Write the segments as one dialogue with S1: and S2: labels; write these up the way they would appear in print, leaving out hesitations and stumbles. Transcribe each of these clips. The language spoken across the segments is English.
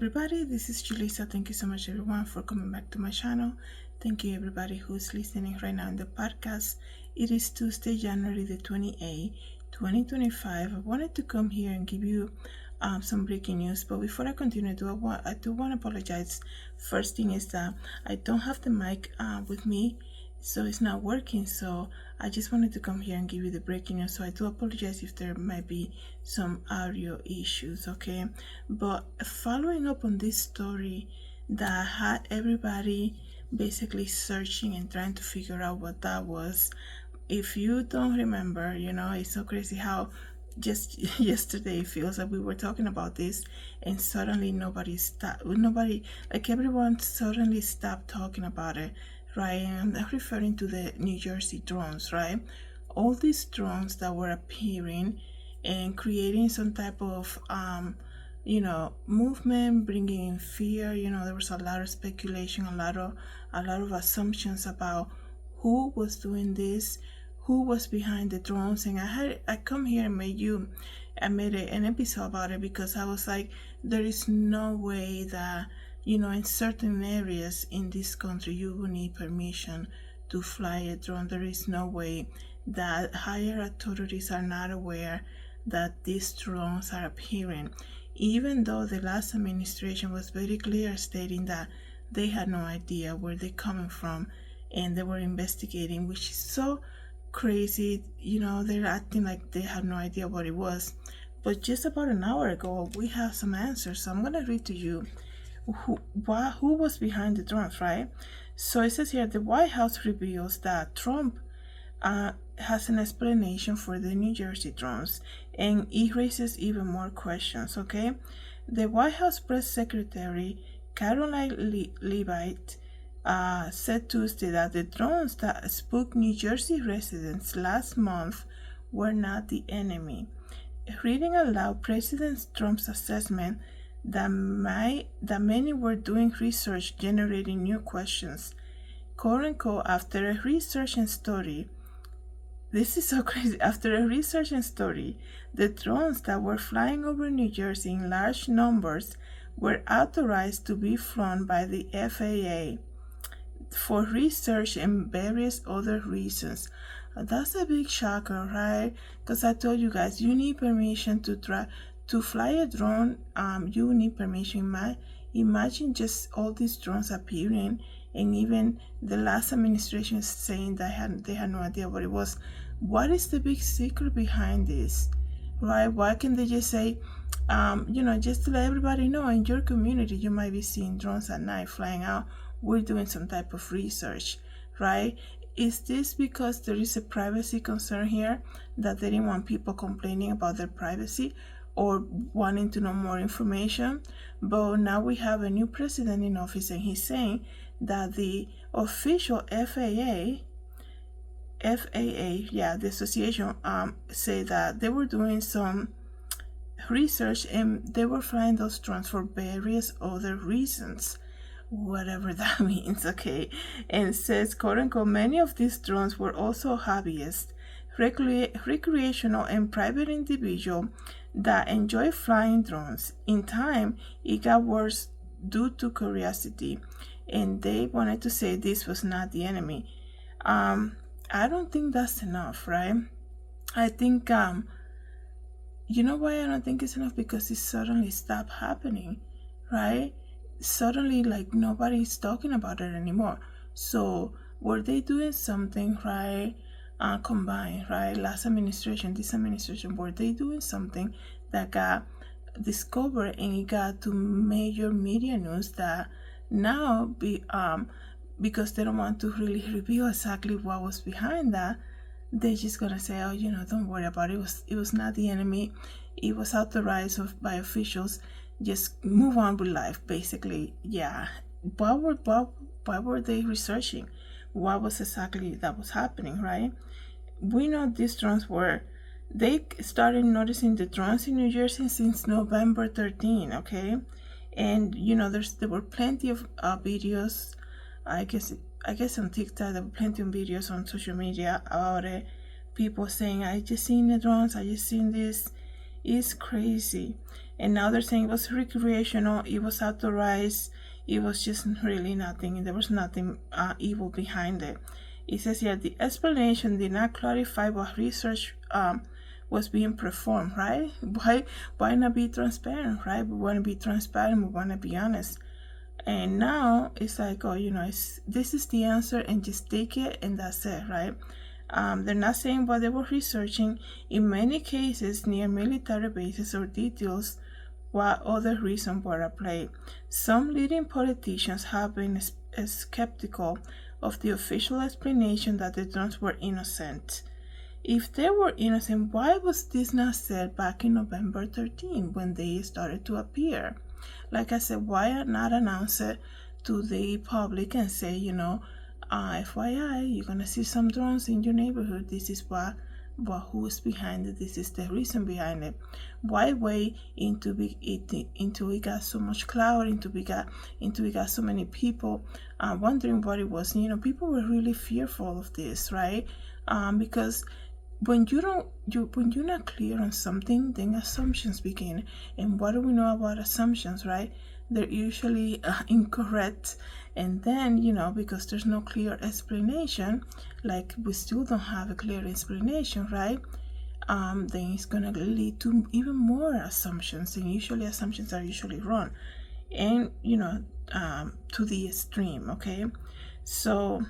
S1: everybody, this is Julissa. Thank you so much everyone for coming back to my channel. Thank you everybody who's listening right now in the podcast. It is Tuesday, January the 28th, 2025. I wanted to come here and give you some breaking news, but before I continue, I do want to apologize. First thing is that I don't have the mic with me, so it's not working. So I just wanted to come here and give you the breaking news. So I do apologize if there might be some audio issues, okay? But following up on this story that had everybody basically searching and trying to figure out what that was. If you don't remember, it's so crazy how just yesterday it feels like we were talking about this and suddenly everyone suddenly stopped talking about it, right? And I'm referring to the New Jersey drones, right? All these drones that were appearing and creating some type of movement, bringing in fear. There was a lot of speculation, a lot of assumptions about who was doing this, who was behind the drones. And I come here and I made an episode about it because I was like, there is no way that in certain areas in this country you will need permission to fly a drone. There is no way that higher authorities are not aware that these drones are appearing, even though the last administration was very clear stating that they had no idea where they're coming from and they were investigating, which is so crazy. They're acting like they had no idea what it was. But just about an hour ago we have some answers, so I'm going to read to you who was behind the drones, right? So it says here, the White House reveals that Trump has an explanation for the New Jersey drones, and it raises even more questions, okay? The White House press secretary Caroline Leavitt said Tuesday that the drones that spooked New Jersey residents last month were not the enemy. Reading aloud President Trump's assessment that many were doing research generating new questions. Quote unquote, after a research and study, this is so crazy. After a research and study, the drones that were flying over New Jersey in large numbers were authorized to be flown by the FAA for research and various other reasons. That's a big shocker, right? Because I told you guys, you need permission to fly a drone. You need permission. Imagine just all these drones appearing, and even the last administration is saying that they had no idea what it was. What is the big secret behind this, right? Why can't they just say, just to let everybody know, in your community you might be seeing drones at night flying out, we're doing some type of research, right? Is this because there is a privacy concern here, that they didn't want people complaining about their privacy or wanting to know more information? But now we have a new president in office, and he's saying that the official FAA, the association, say that they were doing some research and they were flying those drones for various other reasons, whatever that means, okay? And says, quote unquote, many of these drones were also hobbyists, recreational and private individuals that enjoy flying drones. In time, it got worse due to curiosity, and they wanted to say this was not the enemy. I don't think that's enough, right? I think, you know why I don't think it's enough? Because it suddenly stopped happening, right? Suddenly, like, nobody's talking about it anymore. So were they doing something, right? Combined, right? Last administration, this administration, were they doing something that got discovered and it got to major media news that now because they don't want to really reveal exactly what was behind that, they're just gonna say, oh, don't worry about it. It was not the enemy. It was authorized by officials. Just move on with life, basically. Yeah. Why were they researching? What was exactly that was happening, right? We know these drones they started noticing the drones in New Jersey since November 13, okay? And there were plenty of videos. I guess on TikTok there were plenty of videos on social media about it. People saying, I just seen the drones, I just seen this. It's crazy. And now they're saying it was recreational, it was authorized, it was just really nothing. There was nothing evil behind it. It says here the explanation did not clarify what research was being performed, right? Why not be transparent, right? We want to be transparent, we want to be honest. And now it's like, oh, this is the answer, and just take it, and that's it, right? They're not saying what they were researching. In many cases, near military bases or details what other reasons were at play. Some leading politicians have been skeptical of the official explanation that the drones were innocent. If they were innocent, why was this not said back in November 13 when they started to appear? Like I said, why not announce it to the public and say, FYI, you're gonna see some drones in your neighborhood. This is who is behind it. This is the reason behind it. Why wait until we got so much cloud, until we got so many people wondering what it was? People were really fearful of this, right? Because when you're not clear on something, then assumptions begin. And what do we know about assumptions, right? They're usually incorrect. And then, because there's no clear explanation, like we still don't have a clear explanation, right? Then it's gonna lead to even more assumptions, and usually assumptions are usually wrong, and to the extreme. Okay, so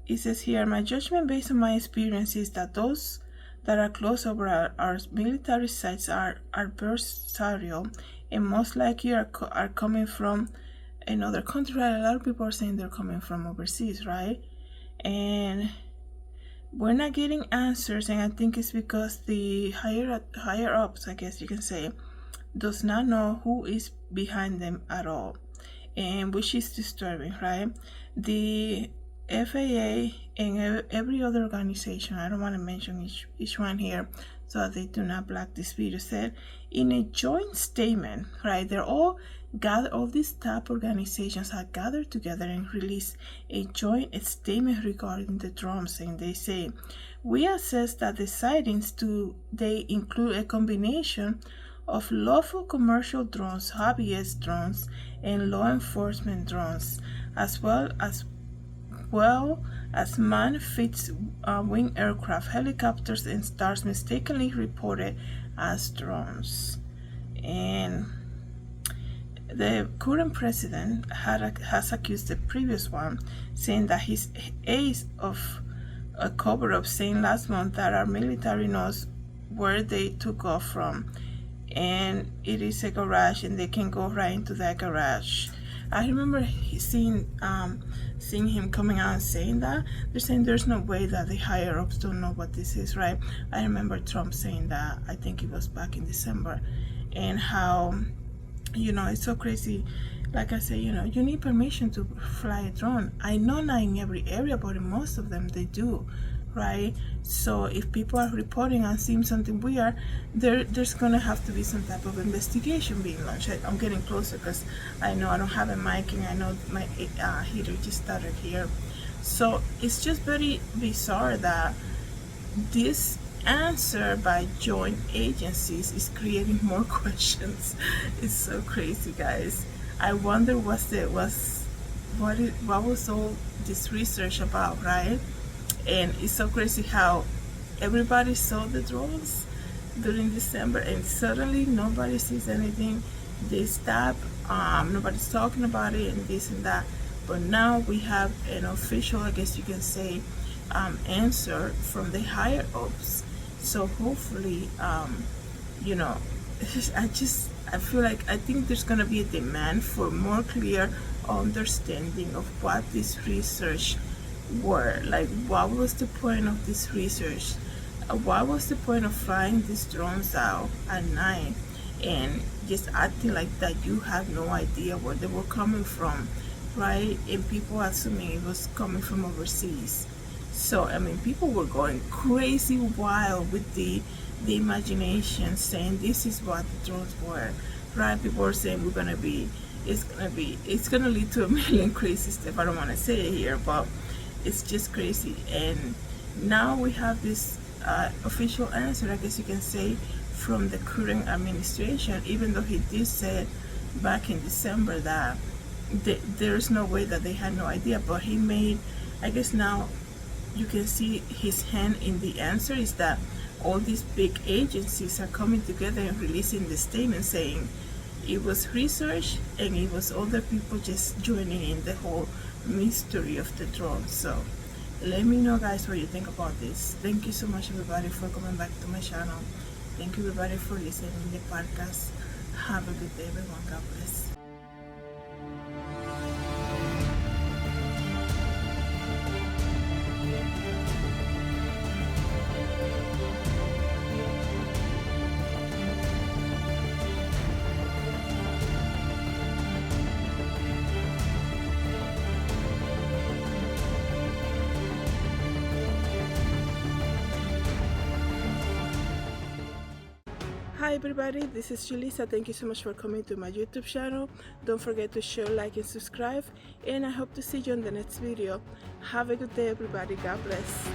S1: it says here, my judgment based on my experience is that those that are close over our military sites are adversarial, and most likely are coming from another country. Right? A lot of people are saying they're coming from overseas, right? And we're not getting answers, and I think it's because the higher ups, I guess you can say, does not know who is behind them at all, and which is disturbing, right? The FAA and every other organization, I don't want to mention each one here so that they do not block this video, said in a joint statement, right? All these top organizations have gathered together and released a joint statement regarding the drones, and they say, we assess that the sightings they include a combination of lawful commercial drones, hobbyist drones, and law enforcement drones, as well as man-fixed-wing aircraft, helicopters, and stars mistakenly reported as drones. And the current president has accused the previous one, saying that his ace of a cover-up, saying last month that our military knows where they took off from, and it is a garage, and they can go right into that garage. I remember seeing him coming out and saying that. They're saying there's no way that the higher ups don't know what this is, right? I remember Trump saying that, I think it was back in December, and how, it's so crazy. Like I say, you need permission to fly a drone. I know not in every area, but in most of them they do, right? So if people are reporting and seeing something weird, there's gonna have to be some type of investigation being launched. I'm getting closer because I know I don't have a mic, and I know my heater just started here. So it's just very bizarre that this answer by joint agencies is creating more questions. It's so crazy, guys. I wonder what was all this research about, right? And it's so crazy how everybody saw the drones during December, and suddenly nobody sees anything. They stop, nobody's talking about it, and this and that. But now we have an official, I guess you can say, answer from the higher ups. So hopefully, I think there's gonna be a demand for more clear understanding of what this research were. Like, what was the point of this research? What was the point of flying these drones out at night and just acting like that you had no idea where they were coming from, right? And people assuming it was coming from overseas. So people were going crazy wild with the imagination, saying this is what the drones were, right? People were saying it's gonna lead to a million crazy stuff. I don't want to say it here, but it's just crazy. And now we have this official answer, I guess you can say, from the current administration, even though he did say back in December that there's no way that they had no idea. But he made, I guess now you can see his hand in the answer is that all these big agencies are coming together and releasing the statement saying it was research and it was other people just joining in the whole mystery of the drone. So let me know, guys, what you think about this. Thank you so much, everybody, for coming back to my channel. Thank you, everybody, for listening to the podcast. Have a good day, everyone. God bless. Hi everybody, this is Julissa. Thank you so much for coming to my YouTube channel. Don't forget to share, like, and subscribe, and I hope to see you on the next video. Have a good day, everybody. God bless.